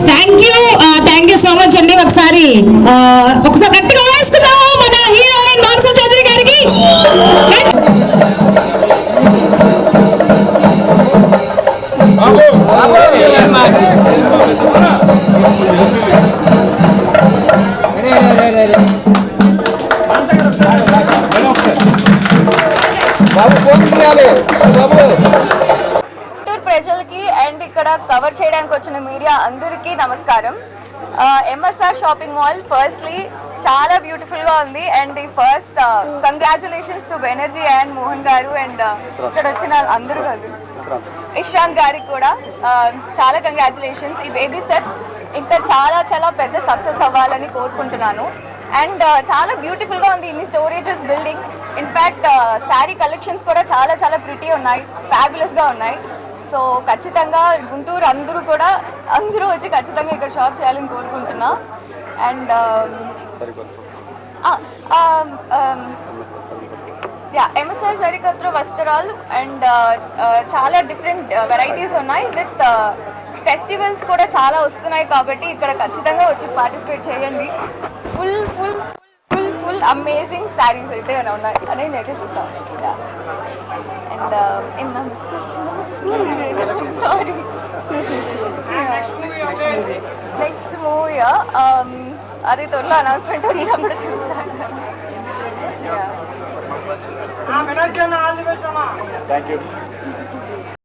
Thank you so much అండి. ఒకసారి గట్టిగా వేసుకున్నాము మన హీరోయిన్ మానస చౌదరి గారికి. ప్రజలకి అండ్ ఇక్కడ కవర్ చేయడానికి వచ్చిన మీడియా అందరికీ నమస్కారం. ఎంఎస్ఆర్ షాపింగ్ మాల్ ఫస్ట్లీ చాలా బ్యూటిఫుల్ గా ఉంది and first congratulations to Banerjee and Mohan గారు అండ్ ఇక్కడ వచ్చిన అందరూ కాదు ఇష్రాంత్ గారికి కూడా చాలా కంగ్రాచులేషన్స్. ఈ బేబీ స్టెప్స్ ఇంకా చాలా చాలా పెద్ద సక్సెస్ అవ్వాలని కోరుకుంటున్నాను. అండ్ చాలా బ్యూటిఫుల్ గా ఉంది ఇన్ని storages building. In fact sari collections కూడా చాలా చాలా ప్రిటీ ఉన్నాయి, ఫ్యాబులస్ గా ఉన్నాయి. సో ఖచ్చితంగా గుంటూరు అందరూ వచ్చి ఖచ్చితంగా ఇక్కడ షాప్ చేయాలని కోరుకుంటున్నా. అండ్ ఎంఎస్ఆర్ సరికొత్త వస్త్రాలు అండ్ చాలా డిఫరెంట్ వెరైటీస్ ఉన్నాయి. విత్ ఫెస్టివల్స్ కూడా చాలా వస్తున్నాయి కాబట్టి ఇక్కడ ఖచ్చితంగా వచ్చి పార్టిసిపేట్ చేయండి. Full full full full amazing saris అయితే ఉన్నాయి అని నేనైతే చూస్తాను. అండ్ సారీ నెక్స్ట్ మూవీ అది త్వరలో అనౌన్స్మెంట్ వచ్చినప్పుడు చూస్తాను.